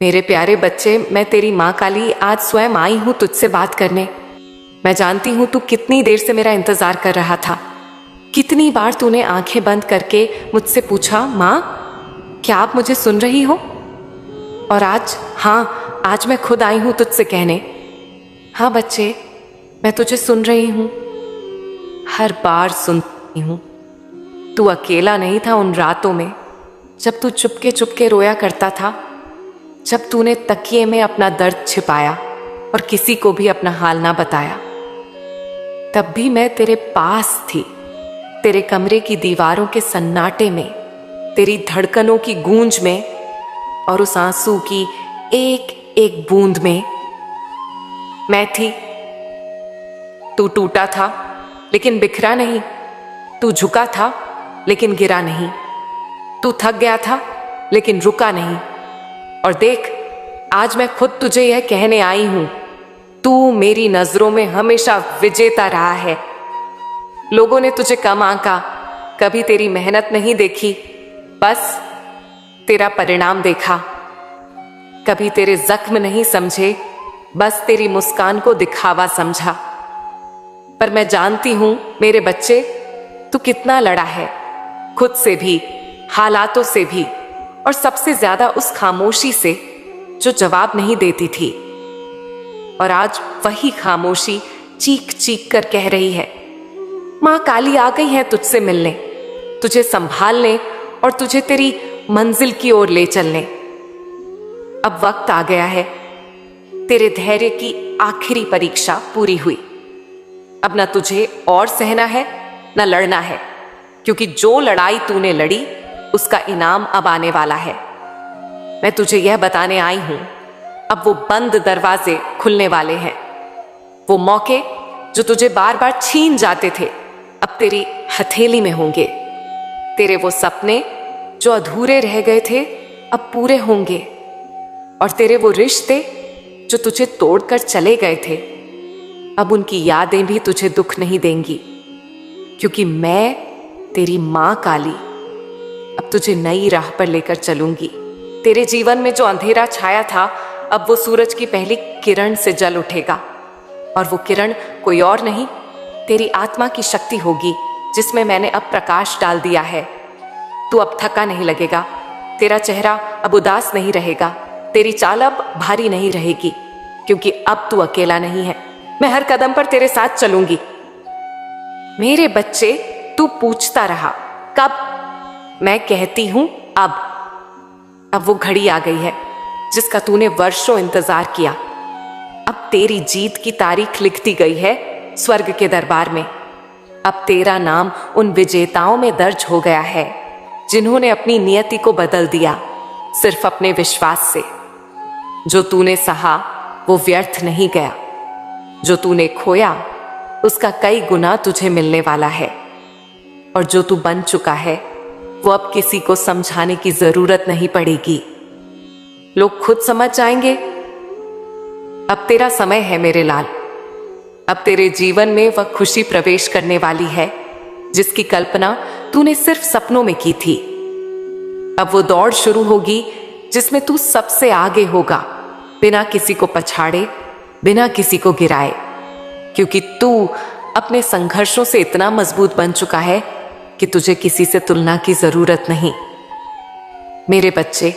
मेरे प्यारे बच्चे, मैं तेरी माँ काली आज स्वयं आई हूँ तुझसे बात करने। मैं जानती हूँ तू कितनी देर से मेरा इंतजार कर रहा था। कितनी बार तूने आंखें बंद करके मुझसे पूछा, माँ क्या आप मुझे सुन रही हो? और आज, हाँ, आज मैं खुद आई हूँ तुझसे कहने, हाँ बच्चे, मैं तुझे सुन रही हूँ, हर बार सुनती हूँ। तू अकेला नहीं था उन रातों में जब तू चुपके चुपके रोया करता था, जब तूने तकिए में अपना दर्द छिपाया और किसी को भी अपना हाल ना बताया। तब भी मैं तेरे पास थी, तेरे कमरे की दीवारों के सन्नाटे में, तेरी धड़कनों की गूंज में और उस आंसू की एक एक बूंद में मैं थी। तू टूटा था लेकिन बिखरा नहीं, तू झुका था लेकिन गिरा नहीं, तू थक गया था लेकिन रुका नहीं। और देख, आज मैं खुद तुझे यह कहने आई हूं, तू मेरी नजरों में हमेशा विजेता रहा है। लोगों ने तुझे कम आंका, कभी तेरी मेहनत नहीं देखी, बस तेरा परिणाम देखा। कभी तेरे जख्म नहीं समझे, बस तेरी मुस्कान को दिखावा समझा। पर मैं जानती हूं मेरे बच्चे, तू कितना लड़ा है, खुद से भी, हालातों से भी, और सबसे ज्यादा उस खामोशी से जो जवाब नहीं देती थी। और आज वही खामोशी चीख चीख कर कह रही है, मां काली आ गई है तुझसे मिलने, तुझे संभालने और तुझे तेरी मंजिल की ओर ले चलने। अब वक्त आ गया है, तेरे धैर्य की आखिरी परीक्षा पूरी हुई। अब ना तुझे और सहना है ना लड़ना है, क्योंकि जो लड़ाई तूने लड़ी उसका इनाम अब आने वाला है। मैं तुझे यह बताने आई हूं, अब वो बंद दरवाजे खुलने वाले हैं। वो मौके जो तुझे बार बार छीन जाते थे अब तेरी हथेली में होंगे। तेरे वो सपने जो अधूरे रह गए थे अब पूरे होंगे। और तेरे वो रिश्ते जो तुझे तोड़कर चले गए थे, अब उनकी यादें भी तुझे दुख नहीं देंगी, क्योंकि मैं तेरी मां काली अब तुझे नई राह पर लेकर चलूंगी। तेरे जीवन में जो अंधेरा छाया था अब वो सूरज की पहली किरण से जल उठेगा। और वो किरण कोई और नहीं, तेरी आत्मा की शक्ति होगी, जिसमें मैंने अब प्रकाश डाल दिया है। तू अब थका नहीं लगेगा, तेरा चेहरा अब उदास नहीं रहेगा, तेरी चाल अब भारी नहीं रहेगी, क्योंकि अब तू अकेला नहीं है। मैं हर कदम पर तेरे साथ चलूंगी। मेरे बच्चे, तू पूछता रहा कब, मैं कहती हूं अब वो घड़ी आ गई है जिसका तूने वर्षों इंतजार किया। अब तेरी जीत की तारीख लिख दी गई है स्वर्ग के दरबार में। अब तेरा नाम उन विजेताओं में दर्ज हो गया है जिन्होंने अपनी नियति को बदल दिया सिर्फ अपने विश्वास से। जो तूने सहा वो व्यर्थ नहीं गया, जो तूने खोया उसका कई गुना तुझे मिलने वाला है। और जो तू बन चुका है वो अब किसी को समझाने की जरूरत नहीं पड़ेगी, लोग खुद समझ जाएंगे। अब तेरा समय है मेरे लाल, अब तेरे जीवन में वह खुशी प्रवेश करने वाली है जिसकी कल्पना तूने सिर्फ सपनों में की थी। अब वो दौड़ शुरू होगी जिसमें तू सबसे आगे होगा, बिना किसी को पछाड़े, बिना किसी को गिराए, क्योंकि तू अपने संघर्षों से इतना मजबूत बन चुका है कि तुझे किसी से तुलना की जरूरत नहीं। मेरे बच्चे,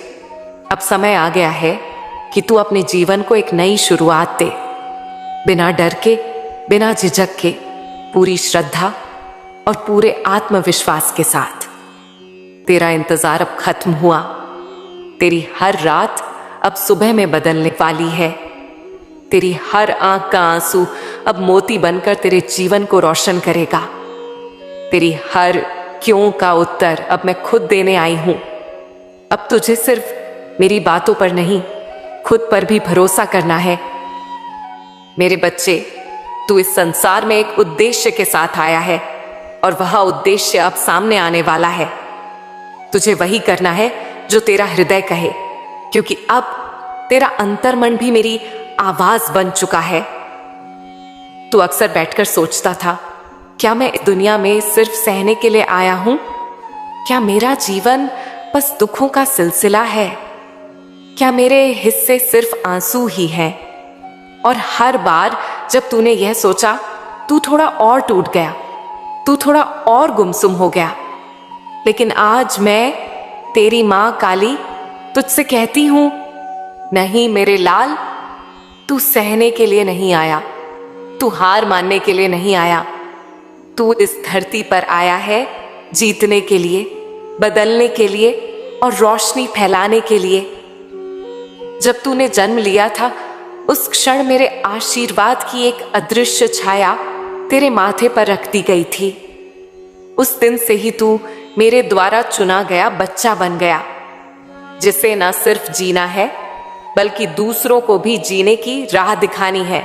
अब समय आ गया है कि तू अपने जीवन को एक नई शुरुआत दे, बिना डर के, बिना झिझक के, पूरी श्रद्धा और पूरे आत्मविश्वास के साथ। तेरा इंतजार अब खत्म हुआ, तेरी हर रात अब सुबह में बदलने वाली है। तेरी हर आंख का आंसू अब मोती बनकर तेरे जीवन को रोशन करेगा। तेरी हर क्यों का उत्तर अब मैं खुद देने आई हूं। अब तुझे सिर्फ मेरी बातों पर नहीं, खुद पर भी भरोसा करना है। मेरे बच्चे, तू इस संसार में एक उद्देश्य के साथ आया है और वह उद्देश्य अब सामने आने वाला है। तुझे वही करना है जो तेरा हृदय कहे, क्योंकि अब तेरा अंतर्मन भी मेरी आवाज बन चुका है। तू अक्सर बैठकर सोचता था, क्या मैं इस दुनिया में सिर्फ सहने के लिए आया हूं? क्या मेरा जीवन बस दुखों का सिलसिला है? क्या मेरे हिस्से सिर्फ आंसू ही हैं? और हर बार जब तूने यह सोचा, तू थोड़ा और टूट गया, तू थोड़ा और गुमसुम हो गया। लेकिन आज मैं, तेरी मां काली, तुझसे कहती हूं, नहीं मेरे लाल, तू सहने के लिए नहीं आया, तू हार मानने के लिए नहीं आया। तू इस धरती पर आया है जीतने के लिए, बदलने के लिए और रोशनी फैलाने के लिए। जब तूने जन्म लिया था, उस क्षण मेरे आशीर्वाद की एक अदृश्य छाया तेरे माथे पर रख दी गई थी। उस दिन से ही तू मेरे द्वारा चुना गया बच्चा बन गया, जिसे न सिर्फ जीना है बल्कि दूसरों को भी जीने की राह दिखानी है।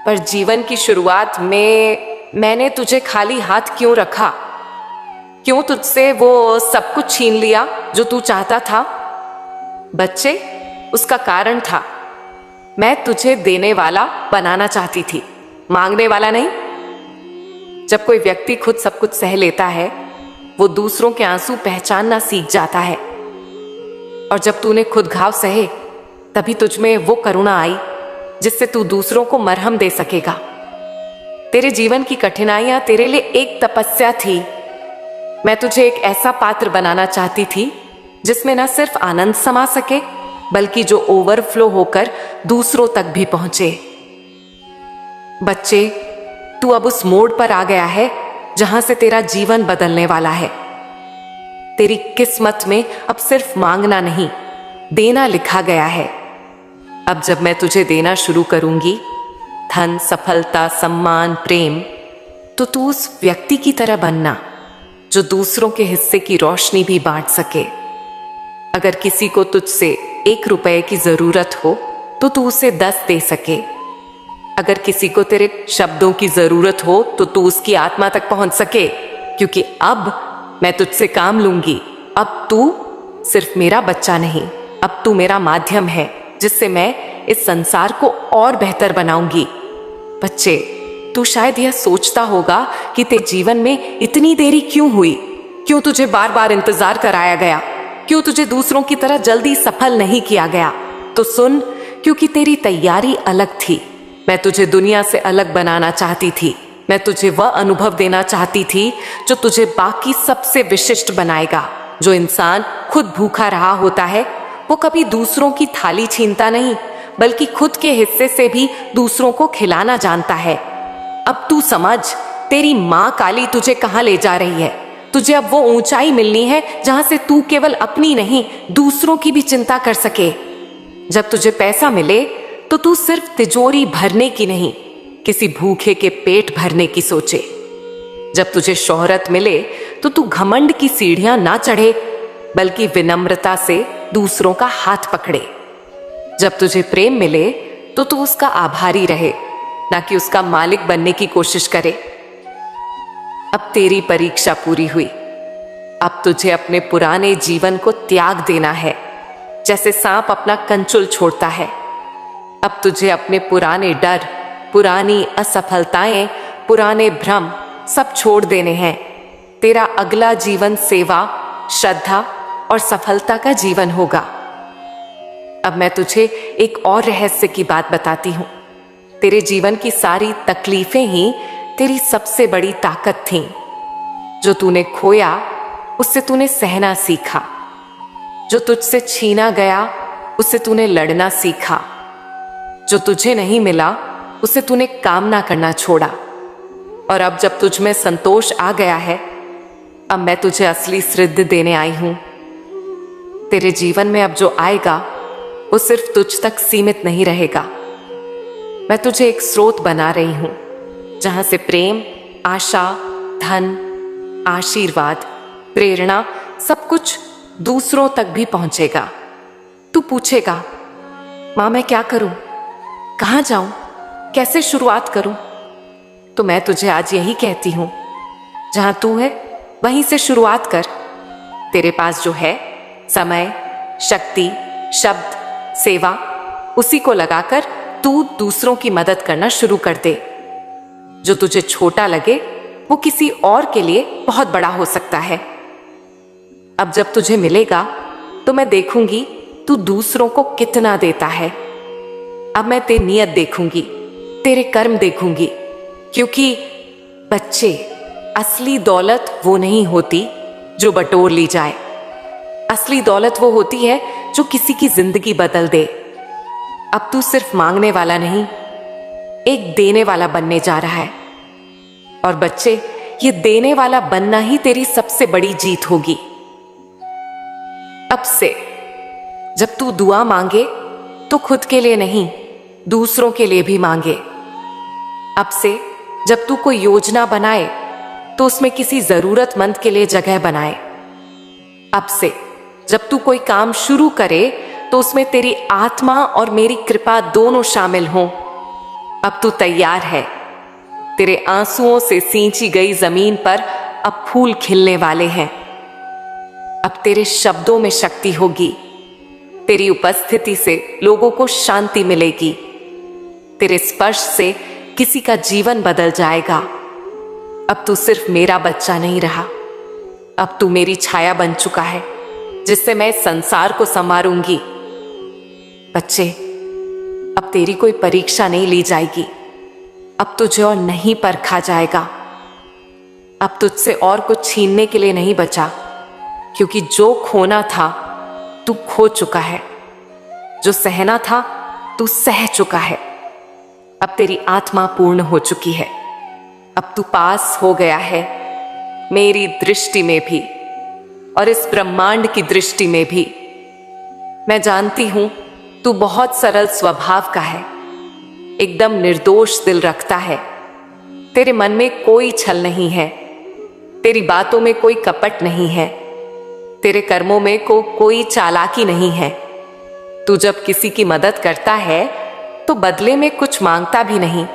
पर जीवन की शुरुआत में मैंने तुझे खाली हाथ क्यों रखा? क्यों तुझसे वो सब कुछ छीन लिया जो तू चाहता था? बच्चे, उसका कारण था, मैं तुझे देने वाला बनाना चाहती थी, मांगने वाला नहीं। जब कोई व्यक्ति खुद सब कुछ सह लेता है, वो दूसरों के आंसू पहचानना सीख जाता है। और जब तूने खुद घाव सहे, तभी तुझमें वो करुणा आई जिससे तू दूसरों को मरहम दे सकेगा। तेरे जीवन की कठिनाइयां तेरे लिए एक तपस्या थी। मैं तुझे एक ऐसा पात्र बनाना चाहती थी जिसमें न सिर्फ आनंद समा सके बल्कि जो ओवरफ्लो होकर दूसरों तक भी पहुंचे। बच्चे, तू अब उस मोड़ पर आ गया है जहां से तेरा जीवन बदलने वाला है। तेरी किस्मत में अब सिर्फ मांगना नहीं, देना लिखा गया है। अब जब मैं तुझे देना शुरू करूंगी, धन, सफलता, सम्मान, प्रेम, तो तू उस व्यक्ति की तरह बनना जो दूसरों के हिस्से की रोशनी भी बांट सके। अगर किसी को तुझसे 1 रुपए की जरूरत हो तो तू उसे 10 दे सके। अगर किसी को तेरे शब्दों की जरूरत हो तो तू उसकी आत्मा तक पहुंच सके, क्योंकि अब मैं तुझसे काम लूंगी। अब तू सिर्फ मेरा बच्चा नहीं, अब तू मेरा माध्यम है जिससे मैं इस संसार को और बेहतर बनाऊंगी। बच्चे, तू शायद यह सोचता होगा कि तेरे जीवन में इतनी देरी क्यों हुई, क्यों तुझे बार बार इंतजार कराया गया, क्यों तुझे दूसरों की तरह जल्दी सफल नहीं किया गया। तो सुन, क्योंकि तेरी तैयारी अलग थी। मैं तुझे दुनिया से अलग बनाना चाहती थी। मैं तुझे वह अनुभव देना चाहती थी जो तुझे बाकी सबसे विशिष्ट बनाएगा। जो इंसान खुद भूखा रहा होता है, वो कभी दूसरों की थाली छीनता नहीं, बल्कि खुद के हिस्से से भी दूसरों को खिलाना जानता है। अब तू समझ, तेरी माँ काली तुझे कहाँ ले जा रही है। तुझे अब वो ऊंचाई मिलनी है जहां से तू केवल अपनी नहीं, दूसरों की भी चिंता कर सके। जब तुझे पैसा मिले तो तू सिर्फ तिजोरी भरने की नहीं, किसी भूखे के पेट भरने की सोचे। जब तुझे शोहरत मिले तो तू घमंड की सीढ़ियां ना चढ़े, बल्कि विनम्रता से दूसरों का हाथ पकड़े। जब तुझे प्रेम मिले तो तू उसका आभारी रहे, ना कि उसका मालिक बनने की कोशिश करे। अब तेरी परीक्षा पूरी हुई। अब तुझे अपने पुराने जीवन को त्याग देना है, जैसे सांप अपना कंचुल छोड़ता है। अब तुझे अपने पुराने डर, पुरानी असफलताएं, पुराने भ्रम सब छोड़ देने हैं। तेरा अगला जीवन सेवा, श्रद्धा और सफलता का जीवन होगा। अब मैं तुझे एक और रहस्य की बात बताती हूं। तेरे जीवन की सारी तकलीफें ही तेरी सबसे बड़ी ताकत थीं। जो तूने खोया, उससे तूने सहना सीखा। जो तुझसे छीना गया, उससे तूने लड़ना सीखा। जो तुझे नहीं मिला, उसे तूने कामना करना छोड़ा। और अब जब तुझ में संतोष आ गया है, अब मैं तुझे असली समृद्धि देने आई हूं। तेरे जीवन में अब जो आएगा वो सिर्फ तुझ तक सीमित नहीं रहेगा। मैं तुझे एक स्रोत बना रही हूं जहां से प्रेम, आशा, धन, आशीर्वाद, प्रेरणा सब कुछ दूसरों तक भी पहुंचेगा। तू पूछेगा, मां मैं क्या करूं, कहां जाऊं, कैसे शुरुआत करूं? तो मैं तुझे आज यही कहती हूं, जहां तू है वहीं से शुरुआत कर। तेरे पास जो है, समय, शक्ति, शब्द, सेवा, उसी को लगाकर तू दूसरों की मदद करना शुरू कर दे। जो तुझे छोटा लगे वो किसी और के लिए बहुत बड़ा हो सकता है। अब जब तुझे मिलेगा तो मैं देखूंगी तू दूसरों को कितना देता है। अब मैं तेरी नियत देखूंगी, तेरे कर्म देखूंगी, क्योंकि बच्चे, असली दौलत वो नहीं होती जो बटोर ली जाए। असली दौलत वो होती है जो किसी की जिंदगी बदल दे। अब तू सिर्फ मांगने वाला नहीं, एक देने वाला बनने जा रहा है। और बच्चे, ये देने वाला बनना ही तेरी सबसे बड़ी जीत होगी। अब से जब तू दुआ मांगे तो खुद के लिए नहीं, दूसरों के लिए भी मांगे। अब से जब तू कोई योजना बनाए तो उसमें किसी जरूरतमंद के लिए जगह बनाए। अब से जब तू कोई काम शुरू करे तो उसमें तेरी आत्मा और मेरी कृपा दोनों शामिल हों। अब तू तैयार है। तेरे आंसुओं से सींची गई जमीन पर अब फूल खिलने वाले हैं। अब तेरे शब्दों में शक्ति होगी। तेरी उपस्थिति से लोगों को शांति मिलेगी। तेरे स्पर्श से किसी का जीवन बदल जाएगा। अब तू सिर्फ मेरा बच्चा नहीं रहा, अब तू मेरी छाया बन चुका है, जिससे मैं संसार को संवारूंगी। बच्चे, अब तेरी कोई परीक्षा नहीं ली जाएगी। अब तुझे और नहीं परखा जाएगा। अब तुझसे और कुछ छीनने के लिए नहीं बचा, क्योंकि जो खोना था तू खो चुका है, जो सहना था तू सह चुका है। अब तेरी आत्मा पूर्ण हो चुकी है। अब तू पास हो गया है, मेरी दृष्टि में भी और इस ब्रह्मांड की दृष्टि में भी। मैं जानती हूं तू बहुत सरल स्वभाव का है, एकदम निर्दोष दिल रखता है। तेरे मन में कोई छल नहीं है, तेरी बातों में कोई कपट नहीं है, तेरे कर्मों में कोई चालाकी नहीं है। तू जब किसी की मदद करता है तो बदले में कुछ मांगता भी नहीं।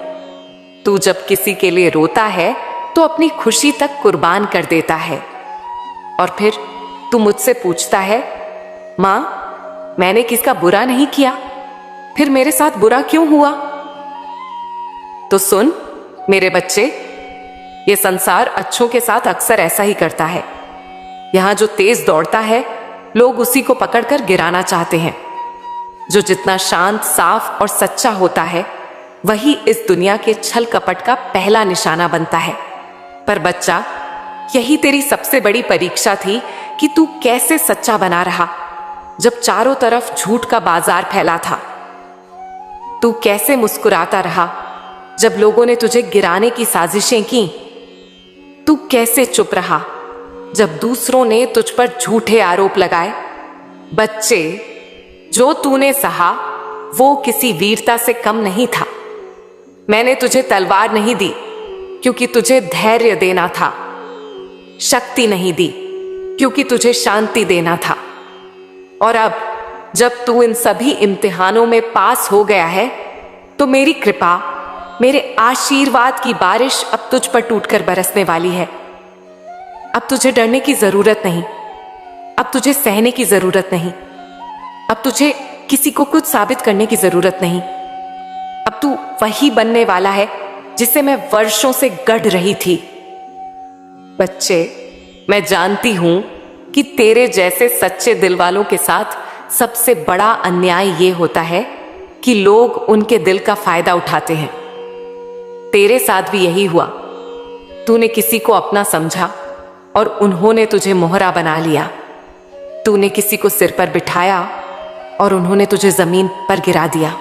तू जब किसी के लिए रोता है तो अपनी खुशी तक कुर्बान कर देता है। और फिर तू मुझसे पूछता है, मां, मैंने किसका बुरा नहीं किया, फिर मेरे साथ बुरा क्यों हुआ? तो सुन मेरे बच्चे, ये संसार अच्छों के साथ अक्सर ऐसा ही करता है। यहां जो तेज दौड़ता है, लोग उसी को पकड़कर गिराना चाहते हैं। जो जितना शांत, साफ और सच्चा होता है, वही इस दुनिया के छल कपट का पहला निशाना बनता है। पर बच्चा, यही तेरी सबसे बड़ी परीक्षा थी कि तू कैसे सच्चा बना रहा जब चारों तरफ झूठ का बाजार फैला था। तू कैसे मुस्कुराता रहा जब लोगों ने तुझे गिराने की साजिशें की। तू कैसे चुप रहा जब दूसरों ने तुझ पर झूठे आरोप लगाए। बच्चे, जो तूने सहा वो किसी वीरता से कम नहीं था। मैंने तुझे तलवार नहीं दी क्योंकि तुझे धैर्य देना था, शक्ति नहीं दी क्योंकि तुझे शांति देना था। और अब जब तू इन सभी इम्तिहानों में पास हो गया है तो मेरी कृपा, मेरे आशीर्वाद की बारिश अब तुझ पर टूटकर बरसने वाली है। अब तुझे डरने की जरूरत नहीं, अब तुझे सहने की जरूरत नहीं, अब तुझे किसी को कुछ साबित करने की जरूरत नहीं। अब तू वही बनने वाला है जिसे मैं वर्षों से गढ़ रही थी। बच्चे, मैं जानती हूं कि तेरे जैसे सच्चे दिल वालों के साथ सबसे बड़ा अन्याय ये होता है कि लोग उनके दिल का फायदा उठाते हैं। तेरे साथ भी यही हुआ। तूने किसी को अपना समझा और उन्होंने तुझे मोहरा बना लिया। तूने किसी को सिर पर बिठाया और उन्होंने तुझे जमीन पर गिरा दिया।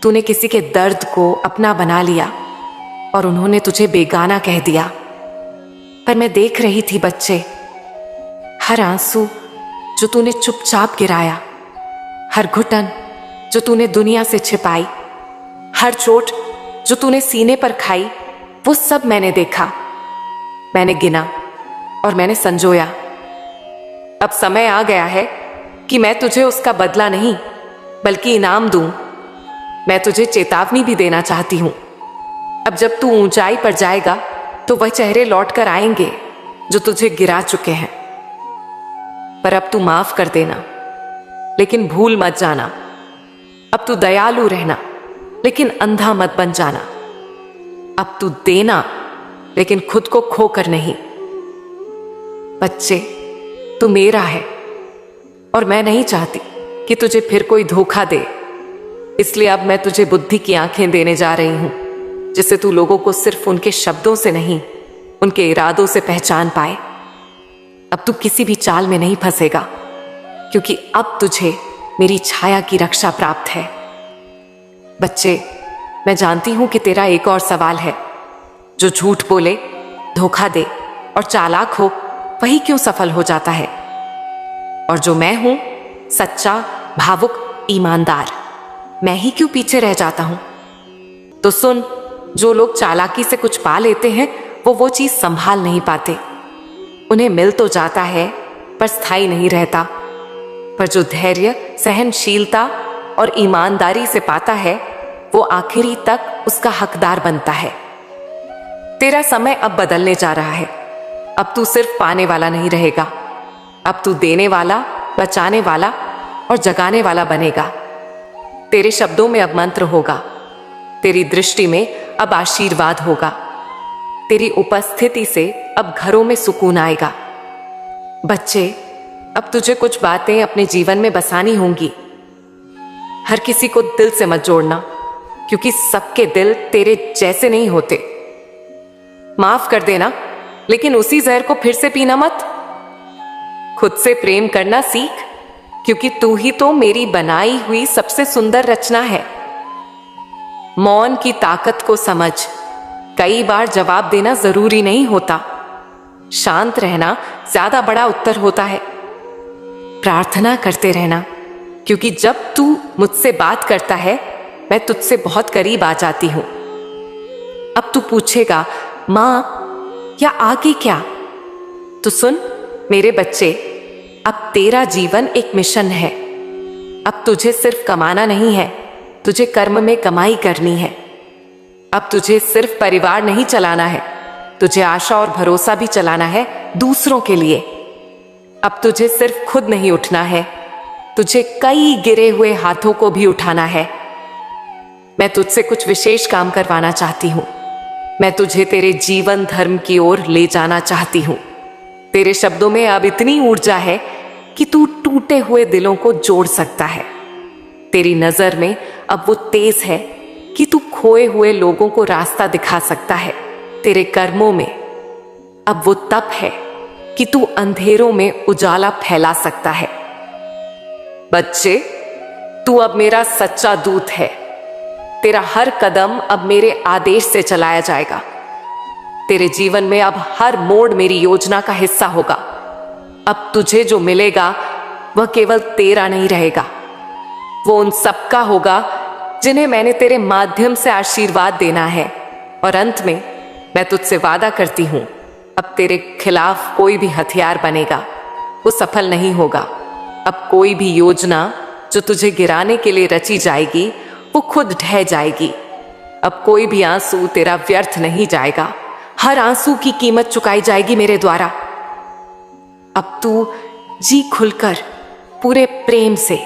तूने किसी के दर्द को अपना बना लिया और उन्होंने तुझे बेगाना कह दिया। पर मैं देख रही थी बच्चे, हर आंसू जो तूने चुपचाप गिराया, हर घुटन जो तूने दुनिया से छिपाई, हर चोट जो तूने सीने पर खाई, वो सब मैंने देखा, मैंने गिना और मैंने संजोया। अब समय आ गया है कि मैं तुझे उसका बदला नहीं बल्कि इनाम दूं। मैं तुझे चेतावनी भी देना चाहती हूं। अब जब तू ऊंचाई पर जाएगा तो वह चेहरे लौट कर आएंगे जो तुझे गिरा चुके हैं। पर अब तू माफ कर देना, लेकिन भूल मत जाना। अब तू दयालु रहना, लेकिन अंधा मत बन जाना। अब तू देना, लेकिन खुद को खोकर नहीं। बच्चे, तू मेरा है और मैं नहीं चाहती कि तुझे फिर कोई धोखा दे। इसलिए अब मैं तुझे बुद्धि की आंखें देने जा रही हूं, जिससे तू लोगों को सिर्फ उनके शब्दों से नहीं, उनके इरादों से पहचान पाए। अब तू किसी भी चाल में नहीं फंसेगा, क्योंकि अब तुझे मेरी छाया की रक्षा प्राप्त है। बच्चे, मैं जानती हूं कि तेरा एक और सवाल है। जो झूठ बोले, धोखा दे और चालाक हो, वही क्यों सफल हो जाता है? और जो मैं हूं, सच्चा, भावुक, ईमानदार, मैं ही क्यों पीछे रह जाता हूं? तो सुन, जो लोग चालाकी से कुछ पा लेते हैं, वो चीज संभाल नहीं पाते। उन्हें मिल तो जाता है, पर स्थायी नहीं रहता। पर जो धैर्य, सहनशीलता और ईमानदारी से पाता है, वो आखिरी तक उसका हकदार बनता है। तेरा समय अब बदलने जा रहा है। अब तू सिर्फ पाने वाला नहीं रहेगा, अब तू देने वाला, बचाने वाला और जगाने वाला बनेगा। तेरे शब्दों में अब मंत्र होगा, तेरी दृष्टि में अब आशीर्वाद होगा, तेरी उपस्थिति से अब घरों में सुकून आएगा। बच्चे, अब तुझे कुछ बातें अपने जीवन में बसानी होंगी। हर किसी को दिल से मत जोड़ना, क्योंकि सबके दिल तेरे जैसे नहीं होते। माफ कर देना, लेकिन उसी जहर को फिर से पीना मत। खुद से प्रेम करना सीख, क्योंकि तू ही तो मेरी बनाई हुई सबसे सुंदर रचना है। मौन की ताकत को समझ, कई बार जवाब देना जरूरी नहीं होता। शांत रहना ज्यादा बड़ा उत्तर होता है। प्रार्थना करते रहना, क्योंकि जब तू मुझसे बात करता है, मैं तुझसे बहुत करीब आ जाती हूं। अब तू पूछेगा, मां, या आगे क्या? तो सुन मेरे बच्चे, अब तेरा जीवन एक मिशन है। अब तुझे सिर्फ कमाना नहीं है, तुझे कर्म में कमाई करनी है। अब तुझे सिर्फ परिवार नहीं चलाना है, तुझे आशा और भरोसा भी चलाना है दूसरों के लिए। अब तुझे सिर्फ खुद नहीं उठना है, तुझे कई गिरे हुए हाथों को भी उठाना है। मैं तुझसे कुछ विशेष काम करवाना चाहती हूं। मैं तुझे तेरे जीवन धर्म की ओर ले जाना चाहती हूं। तेरे शब्दों में अब इतनी ऊर्जा है कि तू टूटे हुए दिलों को जोड़ सकता है। तेरी नजर में अब वो तेज है कि तू खोए हुए लोगों को रास्ता दिखा सकता है। तेरे कर्मों में अब वो तप है कि तू अंधेरों में उजाला फैला सकता है। बच्चे, तू अब मेरा सच्चा दूत है। तेरा हर कदम अब मेरे आदेश से चलाया जाएगा। तेरे जीवन में अब हर मोड़ मेरी योजना का हिस्सा होगा। अब तुझे जो मिलेगा वह केवल तेरा नहीं रहेगा, वो उन सबका होगा जिन्हें मैंने तेरे माध्यम से आशीर्वाद देना है। और अंत में मैं तुझसे वादा करती हूं, अब तेरे खिलाफ कोई भी हथियार बनेगा, वो सफल नहीं होगा। अब कोई भी योजना जो तुझे गिराने के लिए रची जाएगी, वो खुद ढह जाएगी। अब कोई भी आंसू तेरा व्यर्थ नहीं जाएगा, हर आंसू की कीमत चुकाई जाएगी मेरे द्वारा। अब तू जी खुलकर, पूरे प्रेम से,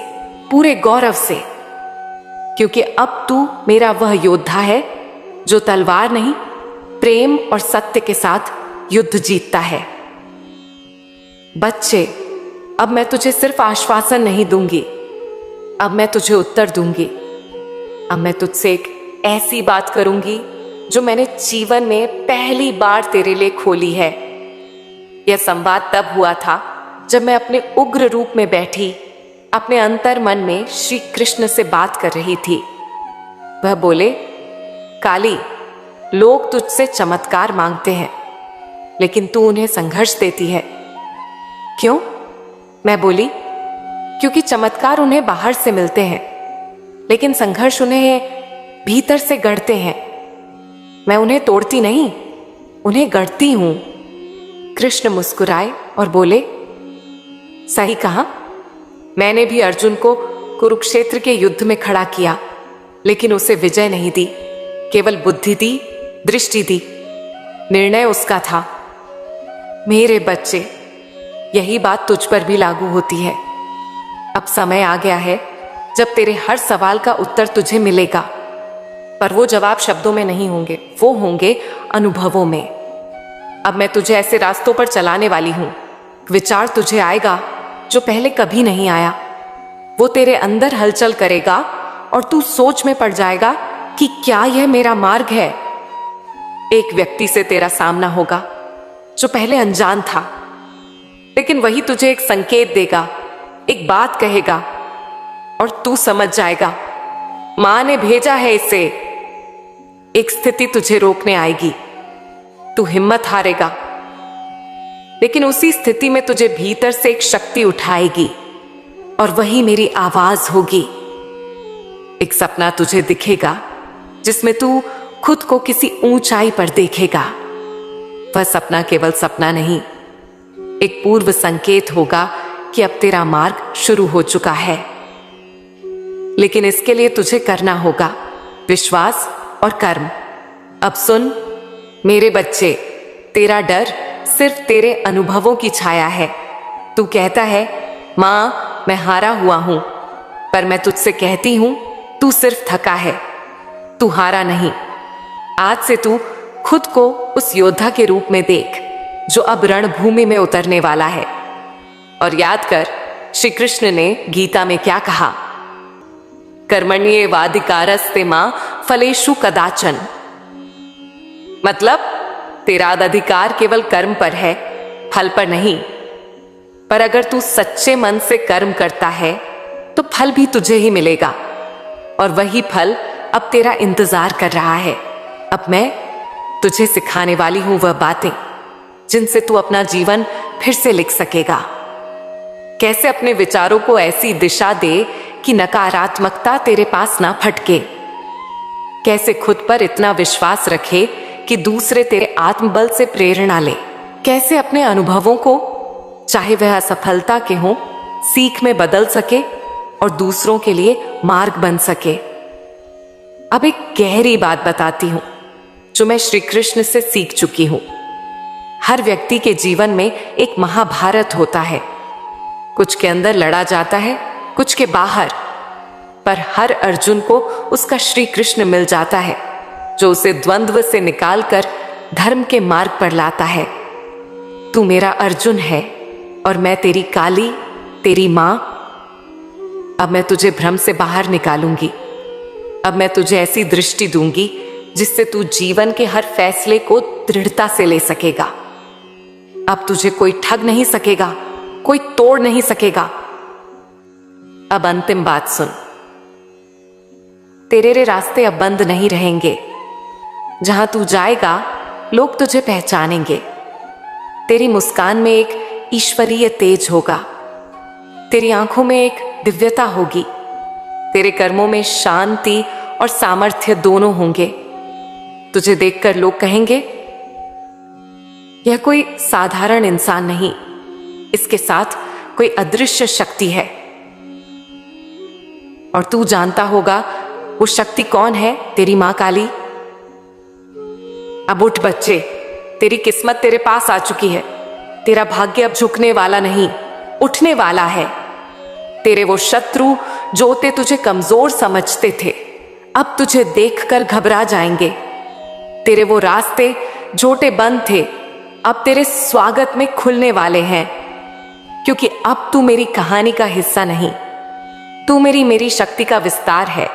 पूरे गौरव से, क्योंकि अब तू मेरा वह योद्धा है जो तलवार नहीं, प्रेम और सत्य के साथ युद्ध जीतता है। बच्चे, अब मैं तुझे सिर्फ आश्वासन नहीं दूंगी, अब मैं तुझे उत्तर दूंगी। अब मैं तुझसे एक ऐसी बात करूंगी जो मैंने जीवन में पहली बार तेरे लिए खोली है। यह संवाद तब हुआ था जब मैं अपने उग्र रूप में बैठी अपने अंतर मन में श्री कृष्ण से बात कर रही थी। वह बोले, काली, लोग तुझसे चमत्कार मांगते हैं, लेकिन तू उन्हें संघर्ष देती है। क्यों? मैं बोली, क्योंकि चमत्कार उन्हें बाहर से मिलते हैं, लेकिन संघर्ष उन्हें भीतर से गढ़ते हैं। मैं उन्हें तोड़ती नहीं, उन्हें गढ़ती हूं। कृष्ण मुस्कुराए और बोले, सही कहा। मैंने भी अर्जुन को कुरुक्षेत्र के युद्ध में खड़ा किया, लेकिन उसे विजय नहीं दी, केवल बुद्धि दी, दृष्टि दी। निर्णय उसका था। मेरे बच्चे, यही बात तुझ पर भी लागू होती है। अब समय आ गया है जब तेरे हर सवाल का उत्तर तुझे मिलेगा, पर वो जवाब शब्दों में नहीं होंगे, वो होंगे अनुभवों में। अब मैं तुझे ऐसे रास्तों पर चलाने वाली हूं, विचार तुझे आएगा जो पहले कभी नहीं आया। वो तेरे अंदर हलचल करेगा और तू सोच में पड़ जाएगा कि क्या यह मेरा मार्ग है। एक व्यक्ति से तेरा सामना होगा जो पहले अनजान था, लेकिन वही तुझे एक संकेत देगा, एक बात कहेगा और तू समझ जाएगा मां ने भेजा है इसे। एक स्थिति तुझे रोकने आएगी, तू हिम्मत हारेगा, लेकिन उसी स्थिति में तुझे भीतर से एक शक्ति उठाएगी और वही मेरी आवाज होगी। एक सपना तुझे दिखेगा जिसमें तू खुद को किसी ऊंचाई पर देखेगा। वह सपना केवल सपना नहीं, एक पूर्व संकेत होगा कि अब तेरा मार्ग शुरू हो चुका है। लेकिन इसके लिए तुझे करना होगा विश्वास और कर्म। अब सुन मेरे बच्चे, तेरा डर सिर्फ तेरे अनुभवों की छाया है। तू कहता है मां मैं हारा हुआ हूं, पर मैं तुझसे कहती हूं तू सिर्फ थका है, तू हारा नहीं। आज से तू खुद को उस योद्धा के रूप में देख जो अब रणभूमि में उतरने वाला है। और याद कर श्री कृष्ण ने गीता में क्या कहा, कर्मण्येवाधिकारस्ते मां फलेषु कदाचन। मतलब तेरा अधिकार केवल कर्म पर है, फल पर नहीं। पर अगर तू सच्चे मन से कर्म करता है तो फल भी तुझे ही मिलेगा, और वही फल अब तेरा इंतजार कर रहा है। अब मैं तुझे सिखाने वाली हूं वह बातें जिनसे तू अपना जीवन फिर से लिख सकेगा। कैसे अपने विचारों को ऐसी दिशा दे कि नकारात्मकता तेरे पास ना फटके। कैसे खुद पर इतना विश्वास रखे कि दूसरे तेरे आत्मबल से प्रेरणा ले। कैसे अपने अनुभवों को, चाहे वह असफलता के हों, सीख में बदल सके और दूसरों के लिए मार्ग बन सके। अब एक गहरी बात बताती हूं जो मैं श्री कृष्ण से सीख चुकी हूं। हर व्यक्ति के जीवन में एक महाभारत होता है। कुछ के अंदर लड़ा जाता है, कुछ के बाहर, पर हर अर्जुन को उसका श्री कृष्ण मिल जाता है जो उसे द्वंद्व से निकालकर धर्म के मार्ग पर लाता है। तू मेरा अर्जुन है और मैं तेरी काली, तेरी मां। अब मैं तुझे भ्रम से बाहर निकालूंगी। अब मैं तुझे ऐसी दृष्टि दूंगी जिससे तू जीवन के हर फैसले को दृढ़ता से ले सकेगा। अब तुझे कोई ठग नहीं सकेगा, कोई तोड़ नहीं सकेगा। अब अंतिम बात सुन, तेरे रास्ते अब बंद नहीं रहेंगे। जहां तू जाएगा लोग तुझे पहचानेंगे। तेरी मुस्कान में एक ईश्वरीय तेज होगा, तेरी आंखों में एक दिव्यता होगी, तेरे कर्मों में शांति और सामर्थ्य दोनों होंगे। तुझे देखकर लोग कहेंगे यह कोई साधारण इंसान नहीं, इसके साथ कोई अदृश्य शक्ति है। और तू जानता होगा वो शक्ति कौन है, तेरी मां काली। अब उठ बच्चे, तेरी किस्मत तेरे पास आ चुकी है। तेरा भाग्य अब झुकने वाला नहीं, उठने वाला है। तेरे वो शत्रु जो ते तुझे कमजोर समझते थे, अब तुझे देखकर घबरा जाएंगे। तेरे वो रास्ते झोटे बंद थे, अब तेरे स्वागत में खुलने वाले हैं, क्योंकि अब तू मेरी कहानी का हिस्सा नहीं, तू मेरी शक्ति का विस्तार है।